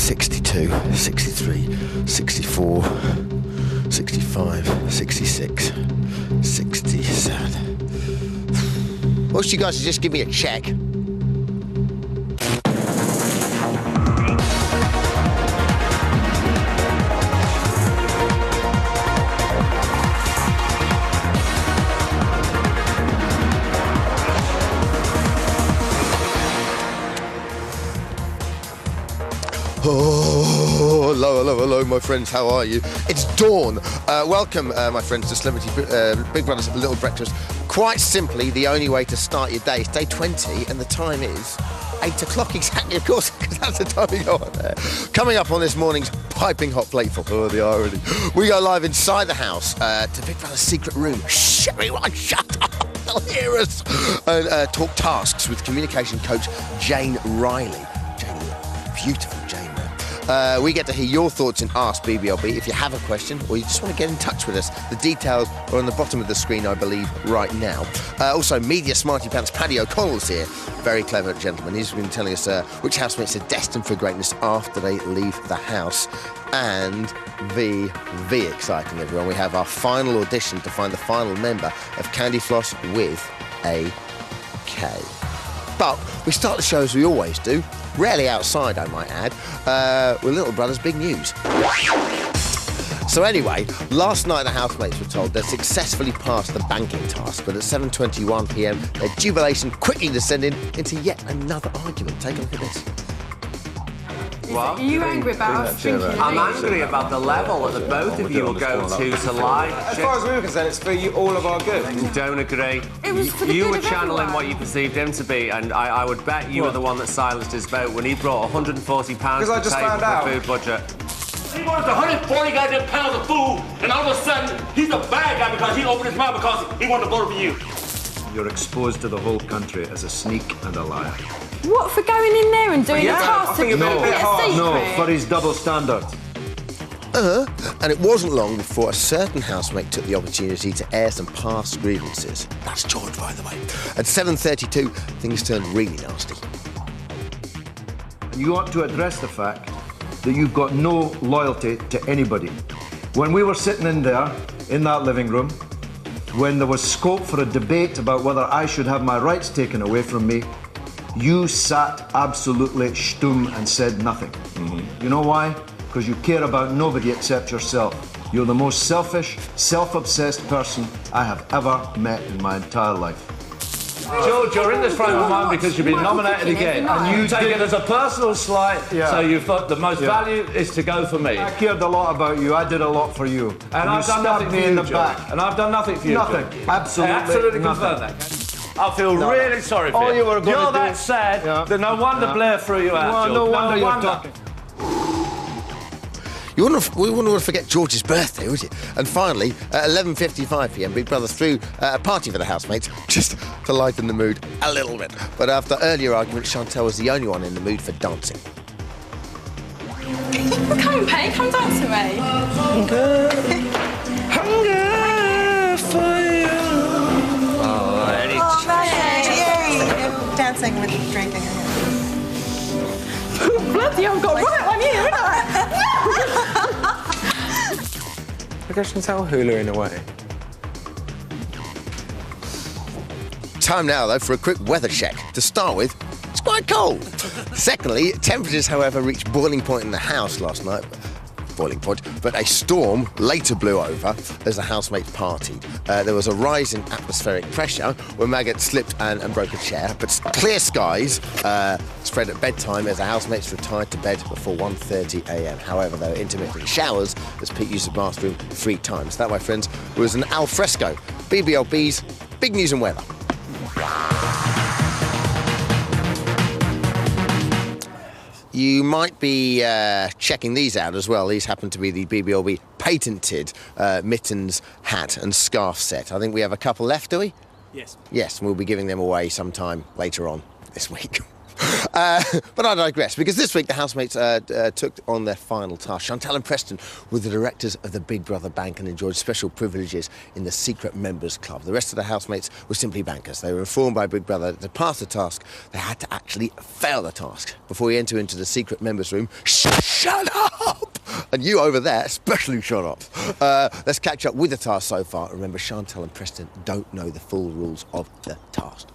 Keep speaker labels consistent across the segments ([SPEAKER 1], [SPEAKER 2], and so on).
[SPEAKER 1] 62, 63, 64, 65, 66, 67. Most of you guys should just give me a check. Oh, hello, my friends, how are you? It's dawn. Welcome, my friends, to Celebrity Big Brother's Little Breakfast. Quite simply, the only way to start your day. It's day 20, and the time is 8 o'clock exactly, of course, because that's the time we go on there. Coming up on this morning's piping hot plateful, oh, the irony, we go live inside the house to Big Brother's secret room. Shh, everyone, shut up, they'll hear us. And talk tasks with communication coach Jane Riley. Jane, beautiful Jane. We get to hear your thoughts in Ask BBLB if you have a question or you just want to get in touch with us. The details are on the bottom of the screen, I believe, right now. Also, Media Smarty Pants Paddy O'Connell's here. Very clever gentleman. He's been telling us which housemates are destined for greatness after they leave the house. And very exciting, everyone. We have our final audition to find the final member of Candy Floss with a K. But we start the show as we always do. Rarely outside, I might add, with Little Brother's big news. So anyway, last night the housemates were told they'd successfully passed the banking task, but at 7:21 p.m, their jubilation quickly descended into yet another argument. Take a look at this.
[SPEAKER 2] What?
[SPEAKER 3] Are you angry about us drinking?
[SPEAKER 2] I'm angry about the level that both of you will go to lie.
[SPEAKER 4] As far as we were concerned, it's for you, all of our good.
[SPEAKER 2] Don't agree.
[SPEAKER 3] It was for the
[SPEAKER 2] you
[SPEAKER 3] good
[SPEAKER 2] were
[SPEAKER 3] of
[SPEAKER 2] channeling
[SPEAKER 3] everyone.
[SPEAKER 2] what you perceived him to be, and I would bet you were the one that silenced his vote when he brought £140 to the
[SPEAKER 4] I just
[SPEAKER 2] table
[SPEAKER 4] found
[SPEAKER 2] for
[SPEAKER 4] out.
[SPEAKER 2] a food budget.
[SPEAKER 5] He wanted 140 goddamn pounds of food, and all of a sudden, he's a bad guy because he opened his mouth because he wanted to vote for you.
[SPEAKER 6] You're exposed to the whole country as a sneak and a liar.
[SPEAKER 3] What, for going in there and doing a task to keep it a secret?
[SPEAKER 6] No, for his double standard.
[SPEAKER 1] And it wasn't long before a certain housemate took the opportunity to air some past grievances. That's George, by the way. At 7:32, things turned really nasty.
[SPEAKER 6] You ought to address the fact that you've got no loyalty to anybody. When we were sitting in there, in that living room, when there was scope for a debate about whether I should have my rights taken away from me, you sat absolutely stum and said nothing. You know why? Because you care about nobody except yourself. You're the most selfish, self-obsessed person I have ever met in my entire life.
[SPEAKER 7] George, you're in this frame of mind because you've been nominated again, and you take it as a personal slight, so you thought the most value is to go for me.
[SPEAKER 6] I cared a lot about you. I did a lot for you.
[SPEAKER 7] And I've done nothing for you,
[SPEAKER 6] in the
[SPEAKER 7] George.
[SPEAKER 6] back.
[SPEAKER 7] And I've done nothing for you,
[SPEAKER 6] Nothing.
[SPEAKER 7] George.
[SPEAKER 6] Absolutely,
[SPEAKER 7] I absolutely
[SPEAKER 6] nothing.
[SPEAKER 7] confirm that. I feel really sorry for
[SPEAKER 6] All
[SPEAKER 7] you.
[SPEAKER 6] you were gonna
[SPEAKER 7] You're
[SPEAKER 6] do-
[SPEAKER 7] that sad that no wonder Blair threw you out,
[SPEAKER 6] Well,
[SPEAKER 7] George.
[SPEAKER 6] no wonder you're talking.
[SPEAKER 1] We wouldn't want to forget George's birthday, would you? And finally, at 11:55 p.m, Big Brother threw a party for the housemates just to lighten the mood a little bit. But after earlier arguments, Chantel was the only one in the mood for dancing.
[SPEAKER 3] Come, Pay, come dance with me.
[SPEAKER 1] Hunger for you.
[SPEAKER 8] Dancing with drinking.
[SPEAKER 3] Bloody, I've got right one here, haven't I?
[SPEAKER 4] I guess Chantel hula-ing away.
[SPEAKER 1] Time now, though, for a quick weather check. To start with, it's quite cold. Secondly, temperatures, however, reached boiling point in the house last night. But a storm later blew over as the housemates partied. There was a rise in atmospheric pressure when Maggot slipped and broke a chair, but clear skies spread at bedtime as the housemates retired to bed before 1:30 a.m. However, there were intermittent showers as Pete used the bathroom 3 times. That, my friends, was an al fresco. BBLB's Big News and Weather. You might be checking these out as well. These happen to be the BBLB patented mittens, hat and scarf set. I think we have a couple left, do we?
[SPEAKER 9] Yes.
[SPEAKER 1] Yes, and we'll be giving them away sometime later on this week. But I digress, because this week the housemates took on their final task. Chantal and Preston were the directors of the Big Brother Bank and enjoyed special privileges in the secret members club. The rest of the housemates were simply bankers. They were informed by Big Brother that to pass the task, they had to actually fail the task before we enter into the secret members room. Shut up! And you over there, especially shut up. Let's catch up with the task so far. Remember, Chantal and Preston don't know the full rules of the task.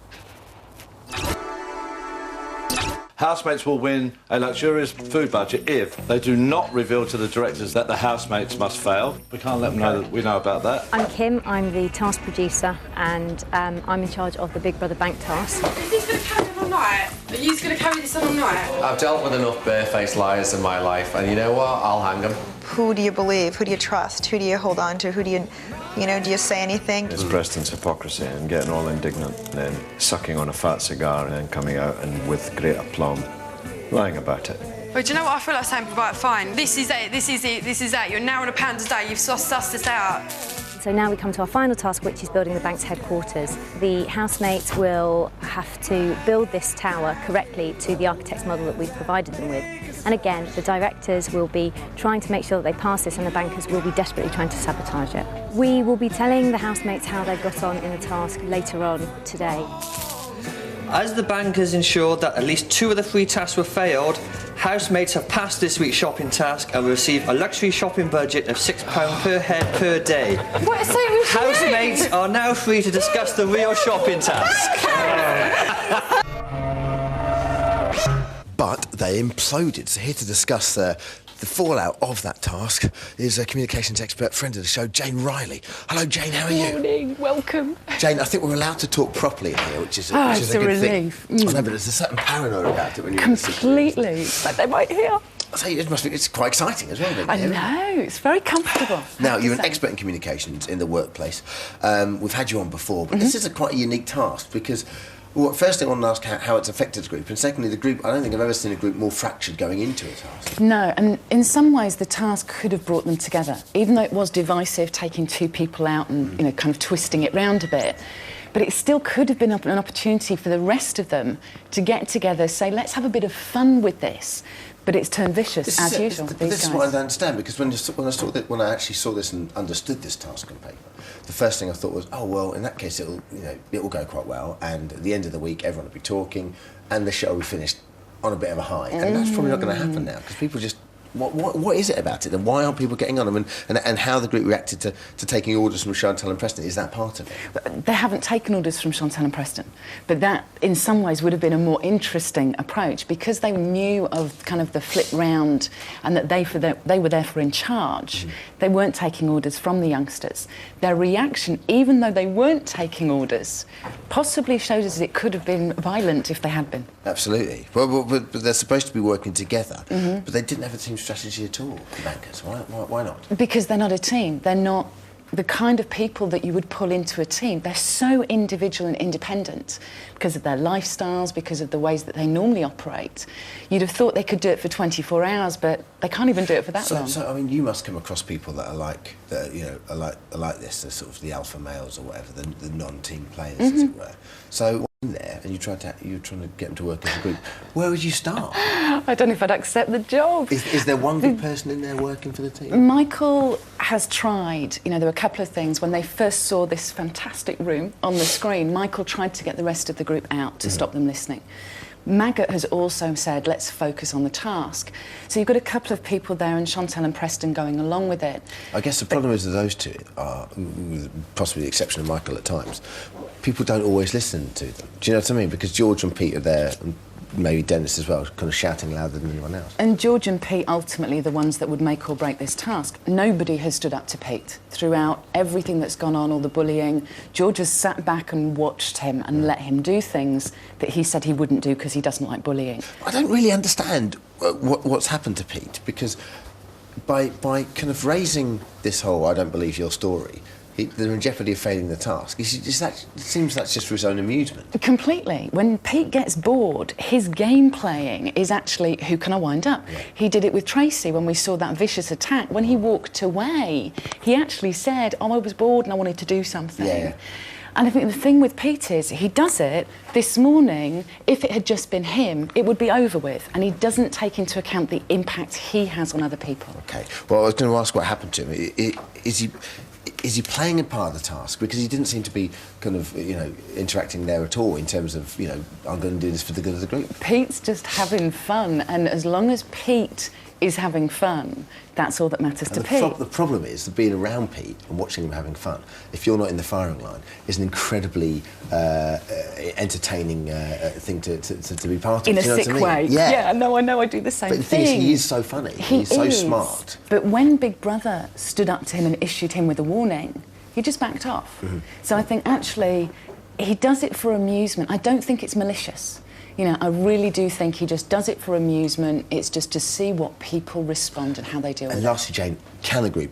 [SPEAKER 7] Housemates will win a luxurious food budget if they do not reveal to the directors that the housemates must fail. We can't let them know that we know about that.
[SPEAKER 8] I'm Kim, I'm the task producer, and I'm in charge of the Big Brother Bank task.
[SPEAKER 3] Is this going to carry on all night? Are you going to carry this on all night?
[SPEAKER 2] I've dealt with enough barefaced liars in my life, and you know what? I'll hang them.
[SPEAKER 9] Who do you believe? Who do you trust? Who do you hold on to? Who do do you say anything?
[SPEAKER 6] It's Preston's hypocrisy and getting all indignant and then sucking on a fat cigar and then coming out and with great aplomb, lying about it.
[SPEAKER 3] Well, do you know what? I feel like saying, right, fine. This is it, this is it, this is that. You're now on £1 a day. You've sussed this out.
[SPEAKER 8] So now we come to our final task, which is building the bank's headquarters. The housemates will have to build this tower correctly to the architect's model that we've provided them with. And again, the directors will be trying to make sure that they pass this, and the bankers will be desperately trying to sabotage it. We will be telling the housemates how they got on in the task later on today.
[SPEAKER 10] As the bankers ensured that at least 2 of the 3 tasks were failed, housemates have passed this week's shopping task and will receive a luxury shopping budget of £6 per head per day.
[SPEAKER 3] What? So
[SPEAKER 10] housemates are now free to discuss the real shopping task.
[SPEAKER 1] But they imploded. So here to discuss the fallout of that task is a communications expert, friend of the show, Jane Riley. Hello, Jane, how are you?
[SPEAKER 3] Morning, welcome.
[SPEAKER 1] Jane, I think we're allowed to talk properly here, which is
[SPEAKER 3] it's
[SPEAKER 1] a good
[SPEAKER 3] relief.
[SPEAKER 1] thing. I know, but there's a certain paranoia about it when you're
[SPEAKER 3] Completely. Like they might hear.
[SPEAKER 1] So it's quite exciting as well, don't you?
[SPEAKER 3] I know, it's very comfortable.
[SPEAKER 1] Now, you're an expert in communications in the workplace. We've had you on before, but this is quite a unique task because, well, first thing I want to ask how it's affected the group, and secondly, the group, I don't think I've ever seen a group more fractured going into a task.
[SPEAKER 11] No, and in some ways the task could have brought them together, even though it was divisive, taking 2 people out and, kind of twisting it round a bit. But it still could have been an opportunity for the rest of them to get together, say, let's have a bit of fun with this. But it's turned vicious, as usual.
[SPEAKER 1] This is what I don't understand, because when I actually saw this and understood this task on paper, the first thing I thought was, oh well, in that case it will go quite well, and at the end of the week everyone will be talking, and the show will be finished on a bit of a high, and that's probably not going to happen now because people just. What is it about it, and why aren't people getting on them, and how the group reacted to taking orders from Chantal and Preston? Is that part of it?
[SPEAKER 11] They haven't taken orders from Chantal and Preston, but that in some ways would have been a more interesting approach because they knew of kind of the flip round and that they were therefore in charge. They weren't taking orders from the youngsters. Their reaction, even though they weren't taking orders, possibly showed us it could have been violent if they had been.
[SPEAKER 1] Absolutely. But they're supposed to be working together, but they didn't have a team strategy at all, the bankers. Why not?
[SPEAKER 11] Because they're not a team. They're not the kind of people that you would pull into a team. They're so individual and independent because of their lifestyles, because of the ways that they normally operate. You'd have thought they could do it for 24 hours, but they can't even do it for that long.
[SPEAKER 1] So, I mean, you must come across people that are like this, the sort of the alpha males or whatever, the non-team players, as it were. So in there, and you're trying to get them to work as a group. Where would you start?
[SPEAKER 11] I don't know if I'd accept the job.
[SPEAKER 1] Is there one good person in there working for the team?
[SPEAKER 11] Michael has tried. There were a couple of things. When they first saw this fantastic room on the screen, Michael tried to get the rest of the group out to stop them listening. Maggot has also said, let's focus on the task. So you've got a couple of people there, and Chantal and Preston going along with it.
[SPEAKER 1] I guess the problem is that those two are, with possibly the exception of Michael at times, people don't always listen to them. Do you know what I mean? Because George and Pete are there, and maybe Dennis as well, kind of shouting louder than anyone else.
[SPEAKER 11] And George and Pete ultimately are the ones that would make or break this task. Nobody has stood up to Pete throughout everything that's gone on, all the bullying. George has sat back and watched him and let him do things that he said he wouldn't do because he doesn't like bullying.
[SPEAKER 1] I don't really understand what's happened to Pete, because by kind of raising this whole I don't believe your story, they're in jeopardy of failing the task. It seems that's just for his own amusement.
[SPEAKER 11] Completely. When Pete gets bored, his game playing is actually, who can I wind up? Yeah. He did it with Tracy when we saw that vicious attack. When he walked away, he actually said, oh, I was bored and I wanted to do something.
[SPEAKER 1] Yeah.
[SPEAKER 11] And I think the thing with Pete is he does it this morning. If it had just been him, it would be over with. And he doesn't take into account the impact he has on other people.
[SPEAKER 1] OK. Well, I was going to ask what happened to him. Is he playing a part of the task? Because he didn't seem to be kind of, you know, interacting there at all in terms of, you know, I'm going to do this for the good of the group.
[SPEAKER 11] Pete's just having fun, and as long as Pete is having fun, that's all that matters to Pete.
[SPEAKER 1] The problem is that being around Pete and watching him having fun, if you're not in the firing line, is an incredibly entertaining thing to be part of.
[SPEAKER 11] In a sick way. Yeah, no, I know, I do the same thing.
[SPEAKER 1] But the thing is, he is so funny. He's so smart.
[SPEAKER 11] But when Big Brother stood up to him and issued him with a warning, he just backed off. So I think, actually, he does it for amusement. I don't think it's malicious. You know, I really do think he just does it for amusement. It's just to see what people respond and how they deal with it.
[SPEAKER 1] And lastly, Jane, can the group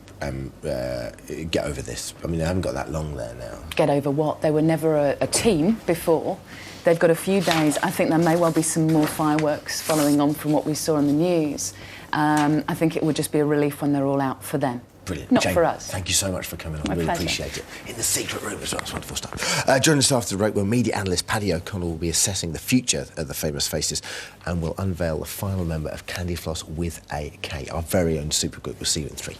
[SPEAKER 1] get over this? I mean, they haven't got that long there now.
[SPEAKER 11] Get over what? They were never a team before. They've got a few days. I think there may well be some more fireworks following on from what we saw in the news. I think it would just be a relief when they're all out for them.
[SPEAKER 1] Brilliant.
[SPEAKER 11] Not
[SPEAKER 1] Jane,
[SPEAKER 11] for us.
[SPEAKER 1] Thank you so much for coming on.
[SPEAKER 11] My
[SPEAKER 1] really
[SPEAKER 11] pleasure.
[SPEAKER 1] Appreciate it. In the secret room as well. It's wonderful stuff. Joining us after the break, where media analyst Paddy O'Connell will be assessing the future of the Famous Faces and will unveil the final member of Candy Floss with a K, our very own supergroup. We'll see you in 3.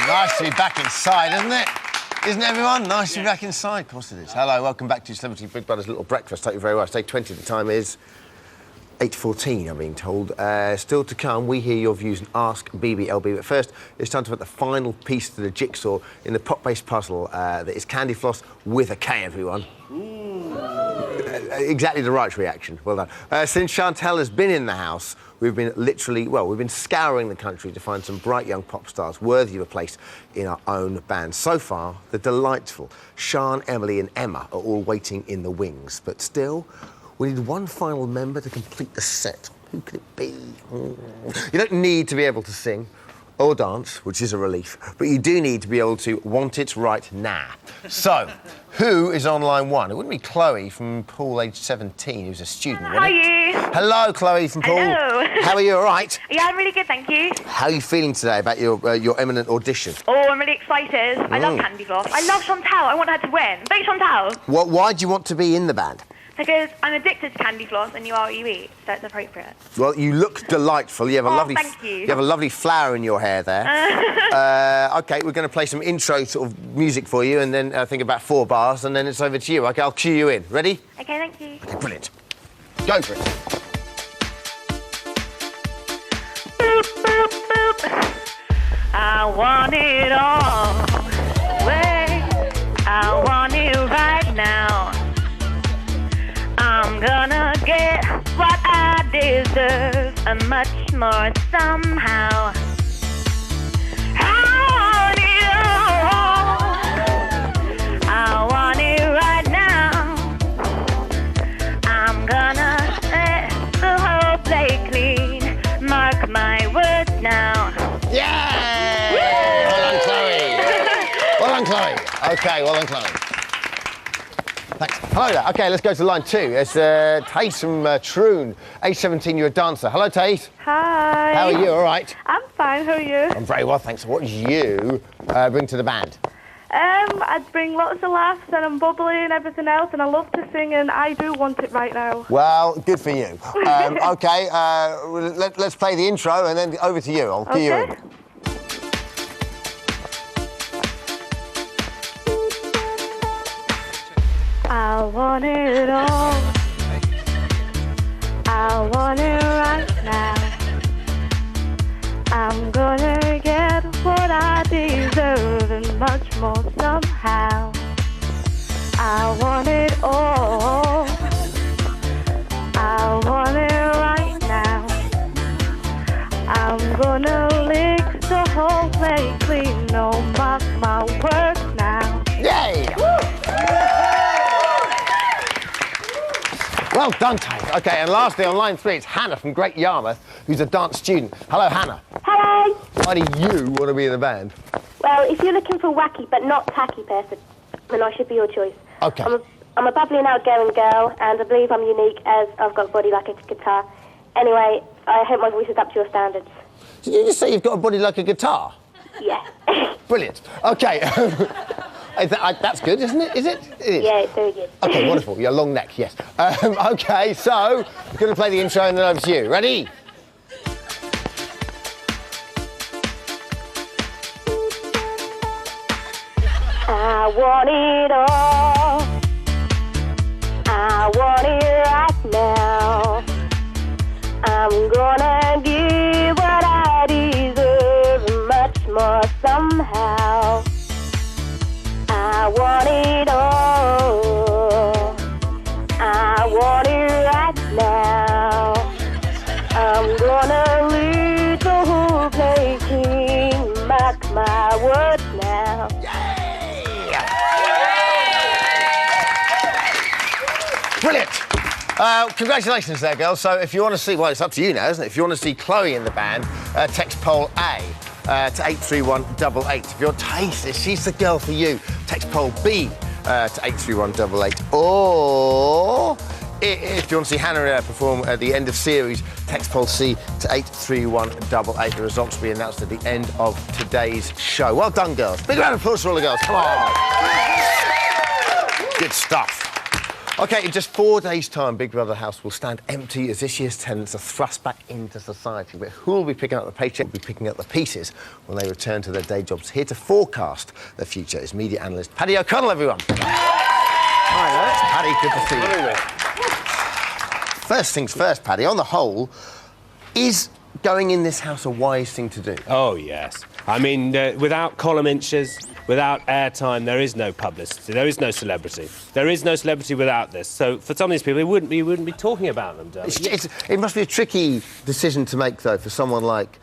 [SPEAKER 1] Nice to be back inside, isn't it? Isn't it, everyone? Nice to be back inside. Of course it is. Hello, welcome back to Celebrity Big Brother's Little Breakfast. Hope you very well. It's day 20. The time is 8:14, I'm being told. Still to come, we hear your views and ask BBLB. But first, it's time to put the final piece to the jigsaw in the pop-based puzzle that is Candy Floss with a K, everyone. Exactly the right reaction. Well done. Since Chantal has been in the house, we've been scouring the country to find some bright young pop stars worthy of a place in our own band. So far, the delightful Sian, Emily and Emma are all waiting in the wings. But still, we need one final member to complete the set. Who could it be? You don't need to be able to sing or dance, which is a relief, but you do need to be able to want it right now. So, who is on line 1? It wouldn't be Chloe from Poole, aged 17, who's a student, would it?
[SPEAKER 12] How are you?
[SPEAKER 1] Hello, Chloe from Poole.
[SPEAKER 12] Hello.
[SPEAKER 1] How are you, all right?
[SPEAKER 12] Yeah, I'm really good, thank you.
[SPEAKER 1] How are you feeling today about your imminent audition?
[SPEAKER 12] Oh, I'm really excited. I love Candy Floss. I love Chantal. I want her to win. Vote Chantal.
[SPEAKER 1] Why do you want to be in the band?
[SPEAKER 12] Because I'm addicted to Candy Floss and you are what you eat, so it's appropriate.
[SPEAKER 1] Well, you look delightful. You have a lovely...
[SPEAKER 12] thank you.
[SPEAKER 1] You have a lovely flower in your hair there. OK, we're going to play some intro sort of music for you and then I think about 4 bars and then it's over to you. OK, I'll cue you in. Ready?
[SPEAKER 12] OK, thank you.
[SPEAKER 1] OK, brilliant. Go for it.
[SPEAKER 12] Boop, boop, boop. I want it all. Wait, I want it right now. I'm gonna get what I deserve and much more somehow. I want it right now. I'm gonna set the whole plate clean. Mark my words now.
[SPEAKER 1] Yeah! Well done, Chloe. Well done, Chloe. OK, well done, Chloe. Thanks. Hello there. OK, let's go to line 2. It's Tace from Troon, age 17, you're a dancer. Hello, Tace.
[SPEAKER 13] Hi.
[SPEAKER 1] How are you? All right?
[SPEAKER 13] I'm fine, how are you?
[SPEAKER 1] I'm very well, thanks. What do you bring to the band?
[SPEAKER 13] I'd bring lots of laughs and I'm bubbly and everything else and I love to sing and I do want it right now.
[SPEAKER 1] Well, good for you. OK, let's play the intro and then over to you. I'll cue you in.
[SPEAKER 13] I want it all. I want it right now. I'm gonna get what I deserve and much more somehow. I want it all. I want it right now. I'm gonna lick the whole plate clean. No, mark my words now.
[SPEAKER 1] Yay! Well done, Tate. OK, and lastly, on line 3, it's Hannah from Great Yarmouth, who's a dance student. Hello, Hannah.
[SPEAKER 14] Hello.
[SPEAKER 1] Why do you want to be in the band?
[SPEAKER 14] Well, if you're looking for a wacky but not tacky person, then I should be your choice.
[SPEAKER 1] OK.
[SPEAKER 14] I'm a bubbly and outgoing girl, and I believe I'm unique as I've got a body like a guitar. Anyway, I hope my voice is up to your standards.
[SPEAKER 1] Did you just say you've got a body like a guitar?
[SPEAKER 14] Yeah.
[SPEAKER 1] Brilliant. OK. That's good, isn't it? Is it? It is.
[SPEAKER 14] Yeah, it's very good.
[SPEAKER 1] OK, wonderful. Your long neck, yes. OK, so we're going to play the intro and then over to you. Ready?
[SPEAKER 14] I want it all. I want it right now. I'm gonna give what I deserve and much more somehow. I want it all. I want it right now. I'm gonna lead the whole place clean. Mark my words now.
[SPEAKER 1] Brilliant. Congratulations there, girls. So if you want to see, well, it's up to you now, isn't it? If you want to see Chloe in the band, text poll A to 83188. If your taste is she's the girl for you, text poll B to 83188. Or if you want to see Hannah perform at the end of series, text poll C to 83188. The results will be announced at the end of today's show. Well done, girls. Big round of applause for all the girls. Come on. Good stuff. OK, in just 4 days' time, Big Brother House will stand empty as this year's tenants are thrust back into society. But who will be picking up the paycheck, will be picking up the pieces when they return to their day jobs? Here to forecast their future is media analyst Paddy O'Connell, everyone. Hi, Paddy, good to see you. First things first, Paddy, on the whole, is going in this house a wise thing to do?
[SPEAKER 15] Oh, yes. I mean, without column inches, without airtime, there is no publicity, there is no celebrity. There is no celebrity without this. So for some of these people, we wouldn't be talking about them,
[SPEAKER 1] It must be a tricky decision to make, though, for someone like...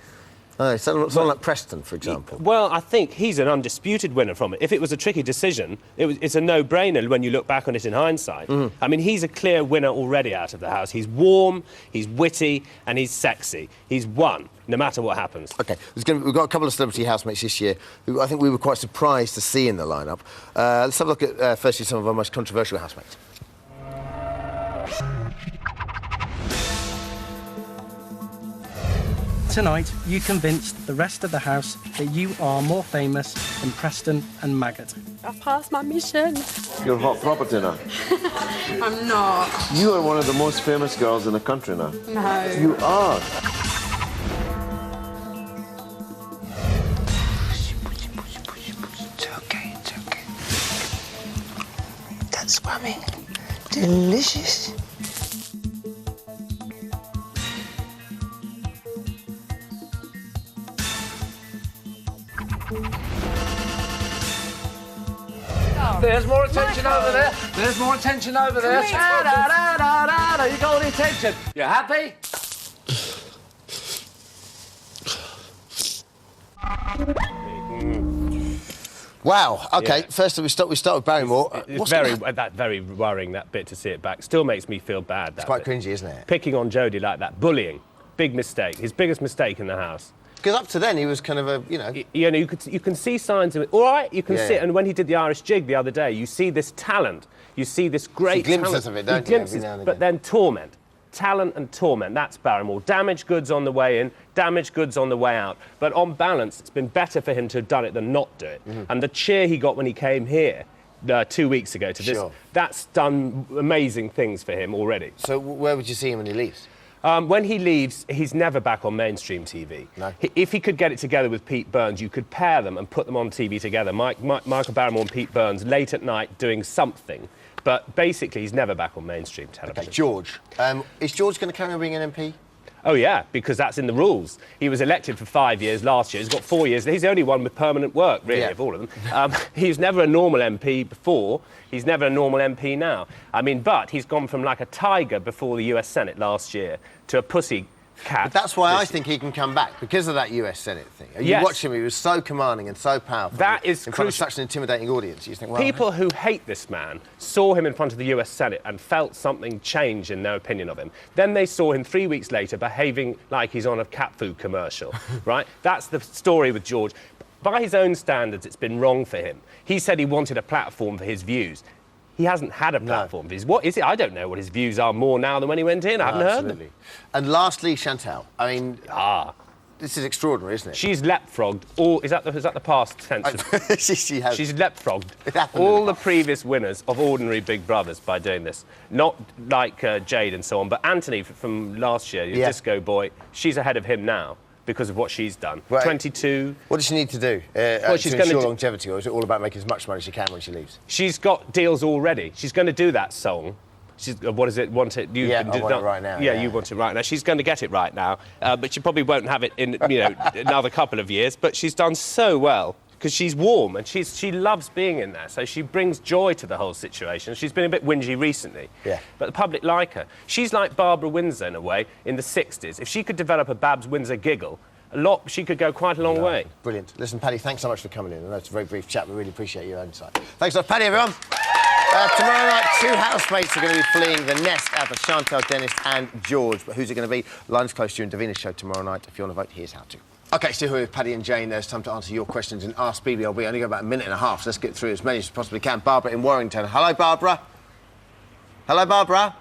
[SPEAKER 1] someone like Preston, for example.
[SPEAKER 15] Well, I think he's an undisputed winner from it. If it was a tricky decision, it's a no-brainer when you look back on it in hindsight. I mean, he's a clear winner already out of the house. He's warm, he's witty, and he's sexy. He's won, no matter what happens.
[SPEAKER 1] OK, we've got a couple of celebrity housemates this year who I think we were quite surprised to see in the lineup. Let's have a look at, firstly, some of our most controversial housemates.
[SPEAKER 16] Tonight, you convinced the rest of the house that you are more famous than Preston and Maggot.
[SPEAKER 17] I've passed my mission.
[SPEAKER 18] You're hot property now.
[SPEAKER 17] I'm not.
[SPEAKER 18] You are one of the most famous girls in the country now.
[SPEAKER 17] No.
[SPEAKER 18] You are.
[SPEAKER 19] It's okay, it's okay. That's swimming. Delicious.
[SPEAKER 7] There's more attention over there. There's more attention over there. You got all the attention. You happy?
[SPEAKER 1] Wow. OK,
[SPEAKER 15] Yeah.
[SPEAKER 1] first we start with Barrymore.
[SPEAKER 15] It's very worrying, that bit, to see it back. Still makes me feel bad.
[SPEAKER 1] It's quite cringy, isn't it?
[SPEAKER 15] Picking on Jodie like that. Bullying. Big mistake. His biggest mistake in the house.
[SPEAKER 1] Because up to then he was kind of a,
[SPEAKER 15] you can see signs of it. All right, you can see it. And when he did the Irish jig the other day, you see this talent. You see this great
[SPEAKER 1] glimpses
[SPEAKER 15] talent.
[SPEAKER 1] of it, don't you? Every now and again.
[SPEAKER 15] But then torment. Talent and torment. That's Barrymore. Damaged goods on the way in, damaged goods on the way out. But on balance, it's been better for him to have done it than not do it. And the cheer he got when he came here 2 weeks ago to this, that's done amazing things for him already.
[SPEAKER 1] So where would you see him when he leaves?
[SPEAKER 15] When he leaves, he's never back on mainstream TV.
[SPEAKER 1] No.
[SPEAKER 15] If he could get it together with Pete Burns, you could pair them and put them on TV together. Michael Barrymore and Pete Burns late at night doing something. But basically, he's never back on mainstream television.
[SPEAKER 1] OK, George. Is George going to carry on being an MP?
[SPEAKER 15] Oh, yeah, because that's in the rules. He was elected for 5 years last year. He's got 4 years. He's the only one with permanent work, really, of all of them. He was never a normal MP before. He's never a normal MP now. I mean, but he's gone from like a tiger before the US Senate last year to a pussy cat.
[SPEAKER 1] But that's why I think he can come back, because of that US Senate thing. You watch him, he was so commanding and so powerful.
[SPEAKER 15] That is
[SPEAKER 1] in front of such an intimidating audience. You think, well,
[SPEAKER 15] people who hate this man saw him in front of the US Senate and felt something change in their opinion of him. Then they saw him 3 weeks later behaving like he's on a cat food commercial, right? That's the story with George. By his own standards, it's been wrong for him. He said he wanted a platform for his views. He hasn't had a platform for his... What is it? I don't know what his views are more now than when he went in. I haven't heard them.
[SPEAKER 1] And lastly, Chantal. I mean... This is extraordinary, isn't it?
[SPEAKER 15] She's leapfrogged all... Is that the past tense?
[SPEAKER 1] She has.
[SPEAKER 15] She's leapfrogged all the previous winners of Ordinary Big Brothers by doing this. Not like Jade and so on, but Anthony from last year, your disco boy, she's ahead of him now because of what she's done. Right. 22...
[SPEAKER 1] What does she need to do to ensure longevity, or is it all about making as much money as she can when she leaves?
[SPEAKER 15] She's got deals already. She's going to do that song. She's, what is it? Want it? You
[SPEAKER 1] I want it right now.
[SPEAKER 15] Yeah, you want it right now. She's going to get it right now, but she probably won't have it in another couple of years. But she's done so well because she's warm and she loves being in there. So she brings joy to the whole situation. She's been a bit whingy recently, but the public like her. She's like Barbara Windsor in a way in the '60s. If she could develop a Babs Windsor giggle, she could go quite a long way.
[SPEAKER 1] Brilliant. Listen, Paddy, thanks so much for coming in. I know it's a very brief chat. We really appreciate your insight. Thanks a lot, Paddy, everyone. Tomorrow night, 2 housemates are going to be fleeing the nest out of Chantal, Dennis and George. But who's it going to be? Line's close during Davina's show tomorrow night. If you want to vote, here's how to. OK, still here with Paddy and Jane. There's time to answer your questions and Ask BBLB. Only got about a minute and a half, so let's get through as many as we possibly can. Barbara in Warrington. Hello, Barbara. Hello, Barbara.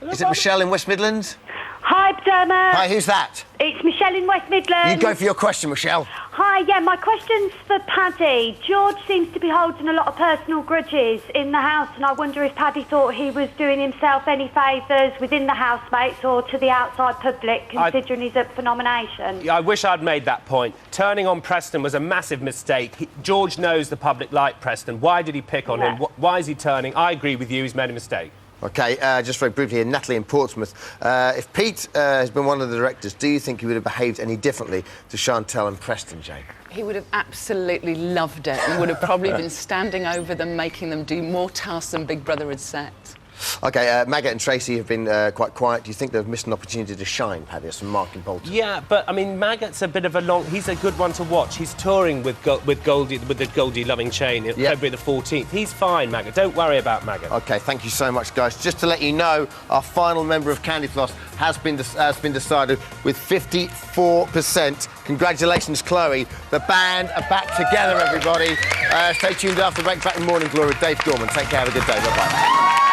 [SPEAKER 1] Is it Michelle in West Midlands?
[SPEAKER 14] Hi, Dermot.
[SPEAKER 1] Hi, who's that?
[SPEAKER 14] It's Michelle in West Midlands.
[SPEAKER 1] You go for your question, Michelle.
[SPEAKER 14] Hi, yeah, my question's for Paddy. George seems to be holding a lot of personal grudges in the house, and I wonder if Paddy thought he was doing himself any favours within the housemates or to the outside public, considering he's up for nomination.
[SPEAKER 15] I wish I'd made that point. Turning on Preston was a massive mistake. George knows the public like Preston. Why did he pick on him? Why is he turning? I agree with you, he's made a mistake.
[SPEAKER 1] OK, just very briefly here, Natalie in Portsmouth. If Pete has been one of the directors, do you think he would have behaved any differently to Chantal and Preston, Jane?
[SPEAKER 11] He would have absolutely loved it and would have probably been standing over them, making them do more tasks than Big Brother had set.
[SPEAKER 1] OK, Maggot and Tracy have been quite quiet. Do you think they've missed an opportunity to shine, Paddy? That's from Mark in Bolton.
[SPEAKER 15] Yeah, but, I mean, Maggot's a bit of a he's a good one to watch. He's touring with Goldie, with the Goldie Loving Chain in February the 14th. He's fine, Maggot. Don't worry about Maggot. OK, thank you so much, guys. Just to let you know, our final member of Candy Floss has been decided with 54%. Congratulations, Chloe. The band are back together, everybody. Stay tuned after the break. Back in Morning Glory with Dave Gorman. Take care. Have a good day. Bye-bye.